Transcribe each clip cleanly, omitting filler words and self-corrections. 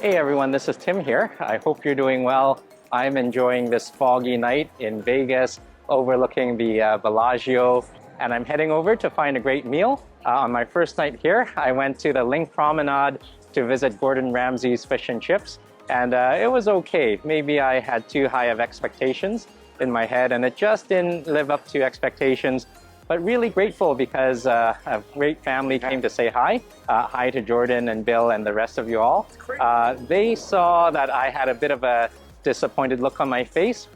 Hey everyone, this is Tim here. I hope you're doing well. I'm enjoying this foggy night in Vegas, overlooking the Bellagio, and I'm heading over to find a great meal. On my first night here, I went to the Link Promenade to visit Gordon Ramsay's Fish and Chips, and it was okay. Maybe I had too high of expectations in my head, and it just didn't live up to expectations. But really grateful because a great family came to say hi. Hi to Jordan and Bill and the rest of you all. They saw that I had a bit of a disappointed look on my face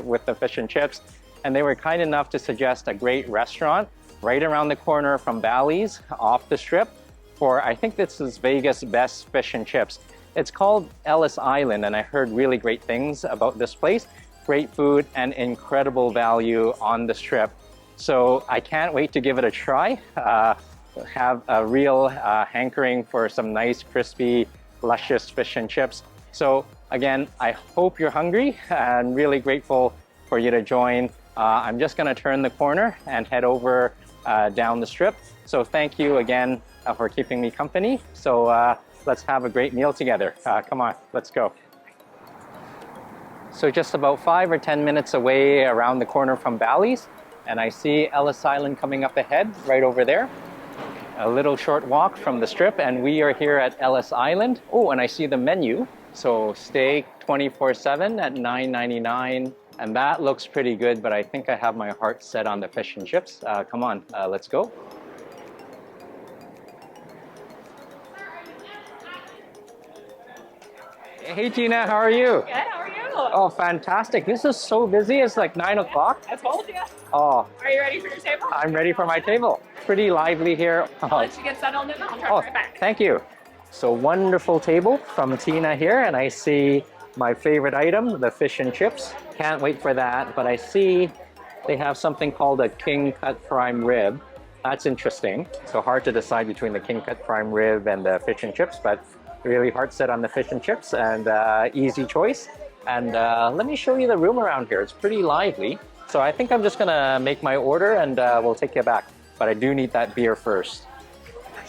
with the fish and chips, and they were kind enough to suggest a great restaurant right around the corner from Bally's off the strip for, I think this is Vegas' best fish and chips. It's called Ellis Island, and I heard really great things about this place. Great food and incredible value on the strip. So I can't wait to give it a try. Have a real hankering for some nice, crispy, luscious fish and chips. So again, I hope you're hungry and really grateful for you to join. I'm just gonna turn the corner and head over down the strip. So thank you again for keeping me company. So let's have a great meal together. Come on, let's go. So just about 5 or 10 minutes away around the corner from Bally's, and I see Ellis Island coming up ahead, right over there. A little short walk from the strip, and we are here at Ellis Island. Oh, and I see the menu. So steak 24/7 at $9.99, and that looks pretty good, but I think I have my heart set on the fish and chips. Come on, let's go. Hey Tina, how are you? Good, how are you? Oh, fantastic. This is so busy. It's like 9 o'clock. I told you. Oh, Are you ready for your table? I'm ready for my table. Pretty lively here. I'll let you get settled in. I'll try Oh, right back. thank you. So wonderful table from Tina here, and I see my favorite item, the fish and chips. Can't wait for that, but I see they have something called a king cut prime rib. That's interesting. So hard to decide between the king cut prime rib and the fish and chips, but really heart set on the fish and chips, and easy choice. And let me show you the room around here. It's pretty lively. So I think I'm just gonna make my order and we'll take you back. But I do need that beer first.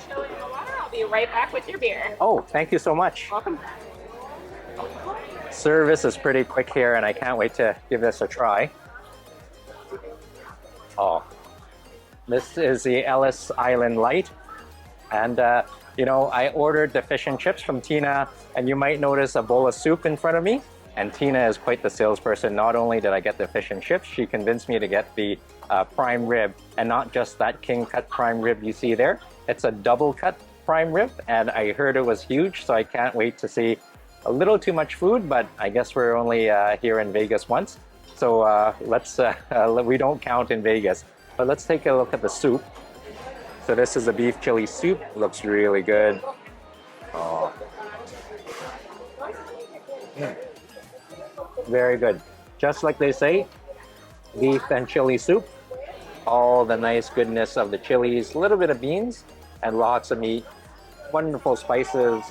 Chili in the water. I'll be right back with your beer. Oh, thank you so much. Welcome. Service is pretty quick here, and I can't wait to give this a try. Oh, this is the Ellis Island Light. And you know, I ordered the fish and chips from Tina, and you might notice a bowl of soup in front of me. And Tina is quite the salesperson. Not only did I get the fish and chips, she convinced me to get the prime rib, and not just that king cut prime rib you see there. It's a double cut prime rib, and I heard it was huge, so I can't wait to see. A little too much food, but I guess we're only here in Vegas once. So we don't count in Vegas. But let's take a look at the soup. So this is a beef chili soup. Looks really good. Oh. Very good. Just like they say, beef and chili soup. All the nice goodness of the chilies, a little bit of beans, and lots of meat. Wonderful spices.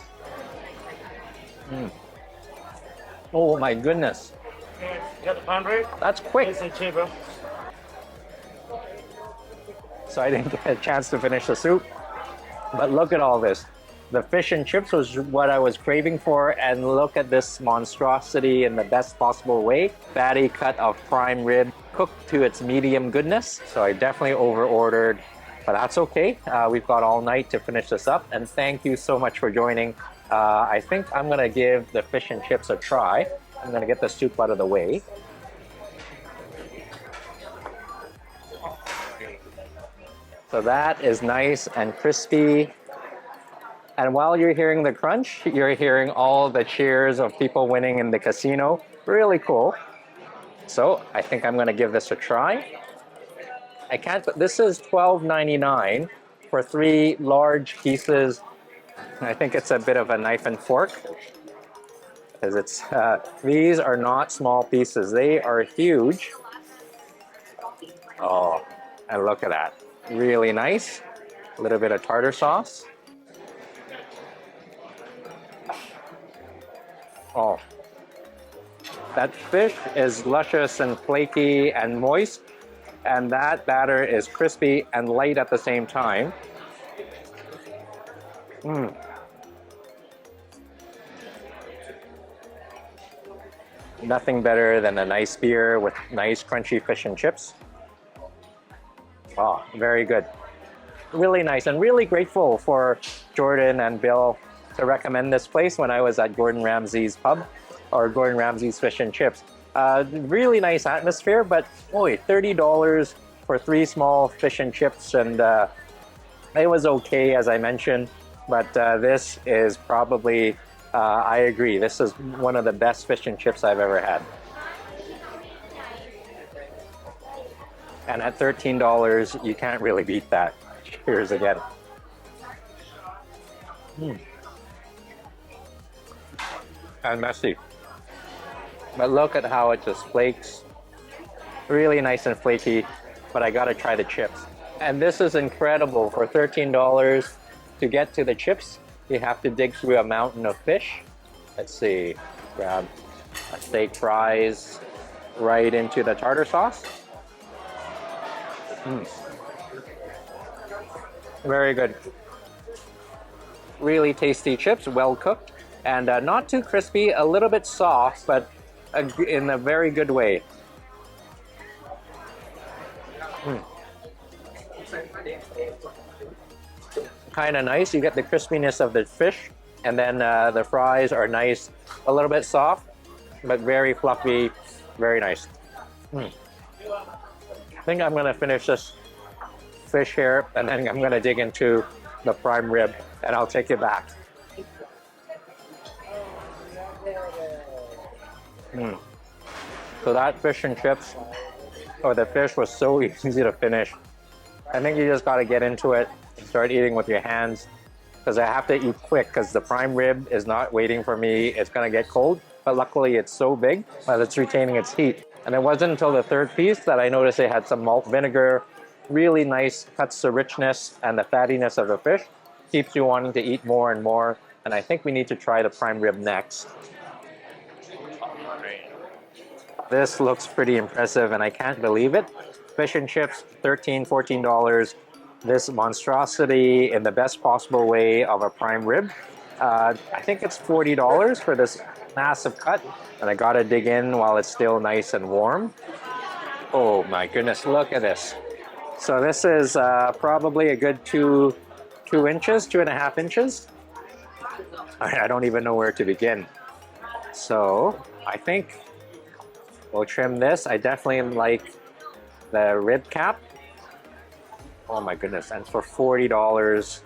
Oh my goodness. You got the pound rate? That's quick. It's cheaper. So I didn't get a chance to finish the soup. But look at all this. The fish and chips was what I was craving for, and look at this monstrosity in the best possible way. Fatty cut of prime rib, cooked to its medium goodness. So I definitely over-ordered, but that's okay. We've got all night to finish this up, and thank you so much for joining. I think I'm gonna give the fish and chips a try. I'm gonna get the soup out of the way. So that is nice and crispy. And while you're hearing the crunch, you're hearing all the cheers of people winning in the casino. Really cool. So I think I'm gonna give this a try. I can't, but this is $12.99 for 3 large pieces. I think it's a bit of a knife and fork, because it's these are not small pieces. They are huge. Oh, and look at that. Really nice. A little bit of tartar sauce. Oh, that fish is luscious and flaky and moist, and that batter is crispy and light at the same time. Nothing better than a nice beer with nice crunchy fish and chips. Oh, very good. Really nice, and really grateful for Jordan and Bill to recommend this place when I was at Gordon Ramsay's pub, or Gordon Ramsay's Fish and Chips. Really nice atmosphere, but boy, $30 for 3 small fish and chips, and it was okay, as I mentioned, but this is probably, I agree, this is one of the best fish and chips I've ever had. And at $13, you can't really beat that. Cheers again. And messy. But look at how it just flakes. Really nice and flaky, but I gotta try the chips. And this is incredible. For $13 to get to the chips, you have to dig through a mountain of fish. Let's see, grab a steak fries right into the tartar sauce. Very good. Really tasty chips, well cooked, and not too crispy, a little bit soft, but in a very good way. Kind of nice. You get the crispiness of the fish, and then the fries are nice, a little bit soft, but very fluffy, very nice. I think I'm gonna finish this fish here, and then I'm gonna dig into the prime rib, and I'll take you back. So that fish and chips, or the fish, was so easy to finish. I think you just gotta get into it and start eating with your hands, because I have to eat quick because the prime rib is not waiting for me. It's gonna get cold, but luckily it's so big that it's retaining its heat. And it wasn't until the third piece that I noticed it had some malt vinegar. Really nice, cuts the richness and the fattiness of the fish. Keeps you wanting to eat more and more. And I think we need to try the prime rib next. This looks pretty impressive, and I can't believe it. Fish and chips, $13, $14. This monstrosity in the best possible way of a prime rib. I think it's $40 for this massive cut, and I gotta dig in while it's still nice and warm. Oh my goodness, look at this. So this is probably a good 2.5 inches. I don't even know where to begin. So I think we'll trim this. I definitely like the rib cap. Oh my goodness, and for $40,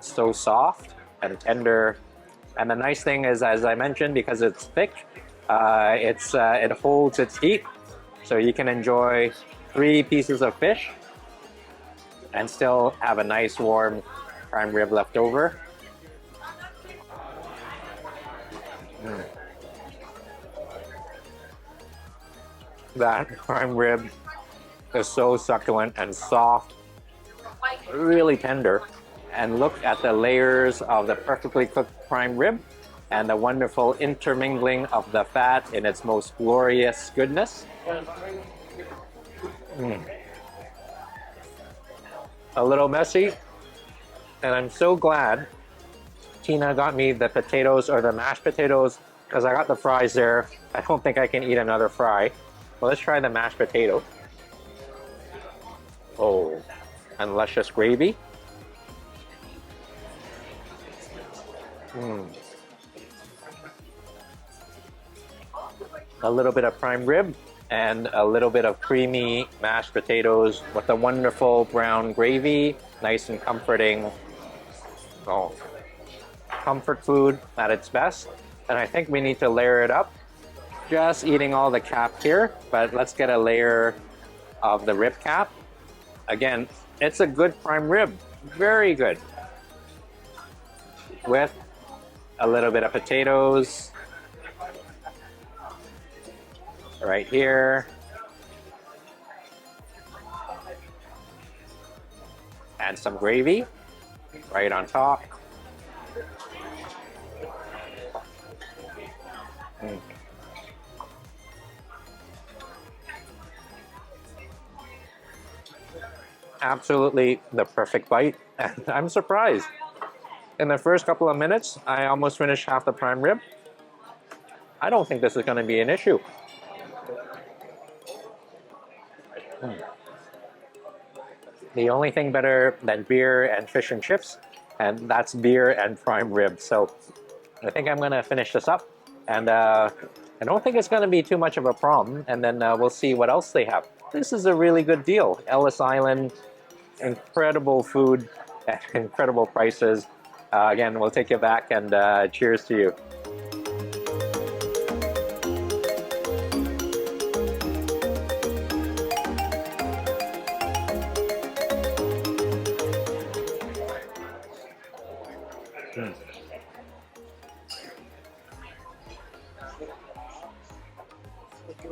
so soft and tender. And the nice thing is, as I mentioned, because it's thick, it holds its heat. So you can enjoy 3 pieces of fish and still have a nice warm prime rib left over. That prime rib is so succulent and soft, really tender. And look at the layers of the perfectly cooked prime rib and the wonderful intermingling of the fat in its most glorious goodness. A little messy, and I'm so glad Tina got me the potatoes, or the mashed potatoes, because I got the fries there. I don't think I can eat another fry. Well, let's try the mashed potato. Oh, and luscious gravy. A little bit of prime rib and a little bit of creamy mashed potatoes with a wonderful brown gravy, nice and comforting. Oh, comfort food at its best. And I think we need to layer it up. Just eating all the cap here, but let's get a layer of the rib cap. Again, it's a good prime rib, very good. With a little bit of potatoes right here. And some gravy right on top. Absolutely the perfect bite. And I'm surprised. In the first couple of minutes, I almost finished half the prime rib. I don't think this is going to be an issue. The only thing better than beer and fish and chips, and that's beer and prime rib. So I think I'm going to finish this up, and I don't think it's going to be too much of a problem, and then we'll see what else they have. This is a really good deal. Ellis Island, incredible food at incredible prices. Again, we'll take you back, and cheers to you.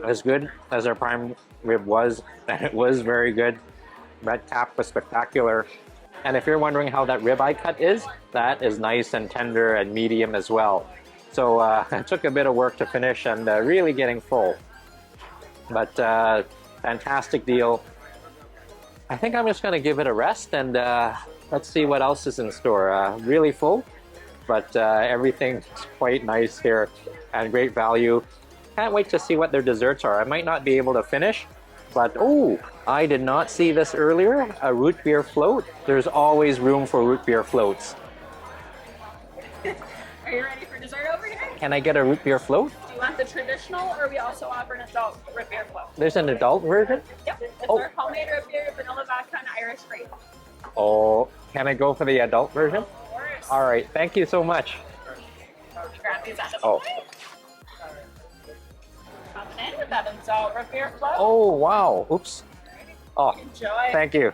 As good as our prime rib was, and it was very good. Red cap was spectacular. And if you're wondering how that ribeye cut is, that is nice and tender and medium as well. So it took a bit of work to finish and really getting full. But fantastic deal. I think I'm just going to give it a rest and let's see what else is in store. Really full, but everything's quite nice here and great value. Can't wait to see what their desserts are. I might not be able to finish, but oh, I did not see this earlier. A root beer float. There's always room for root beer floats. Are you ready for dessert over here? Can I get a root beer float? Do you want the traditional, or we also offer an adult root beer float? There's an adult version? Yep. It's Oh. our homemade root beer, vanilla vodka, and Irish cream. Oh, can I go for the adult version? Of course. All right, thank you so much. Grab these out of the Oh. way. Coming in with that adult root beer float. Oh, wow. Oops. Oh, Enjoy. thank you.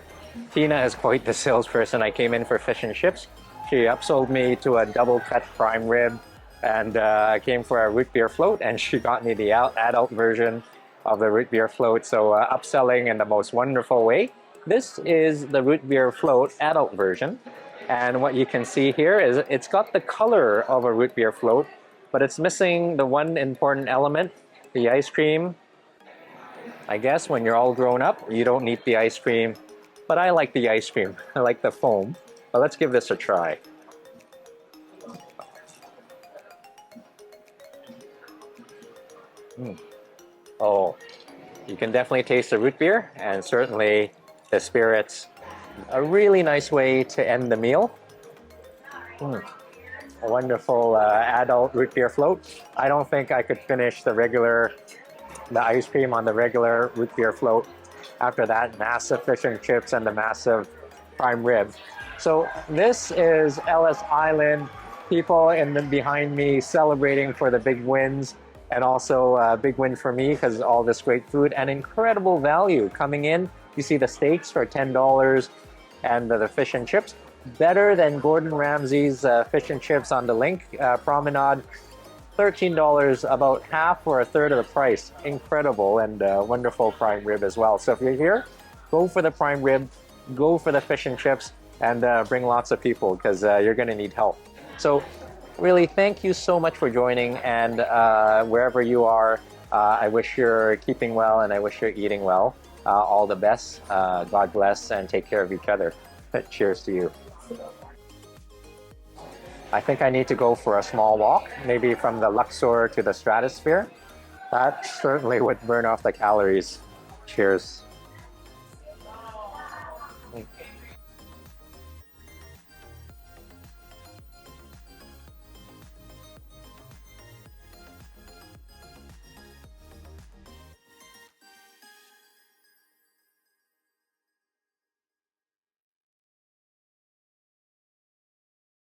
Tina is quite the salesperson. I came in for fish and chips. She upsold me to a double cut prime rib, and I came for a root beer float, and she got me the adult version of the root beer float. So upselling in the most wonderful way. This is the root beer float adult version. And what you can see here is it's got the color of a root beer float, but it's missing the one important element, the ice cream. I guess when you're all grown up, you don't need the ice cream, but I like the ice cream. I like the foam. But let's give this a try. Oh, you can definitely taste the root beer and certainly the spirits. A really nice way to end the meal. A wonderful adult root beer float. I don't think I could finish the ice cream on the regular root beer float after that massive fish and chips and the massive prime rib. So this is Ellis Island. People behind me celebrating for the big wins, and also a big win for me because all this great food and incredible value coming in. You see the steaks for $10 and the fish and chips. Better than Gordon Ramsay's fish and chips on the Link Promenade. $13, about half or a third of the price. Incredible and wonderful prime rib as well. So if you're here, go for the prime rib, go for the fish and chips, and bring lots of people because you're going to need help. So really, thank you so much for joining, and wherever you are, I wish you're keeping well and I wish you're eating well. All the best. God bless and take care of each other. Cheers to you. I think I need to go for a small walk, maybe from the Luxor to the Stratosphere. That certainly would burn off the calories. Cheers.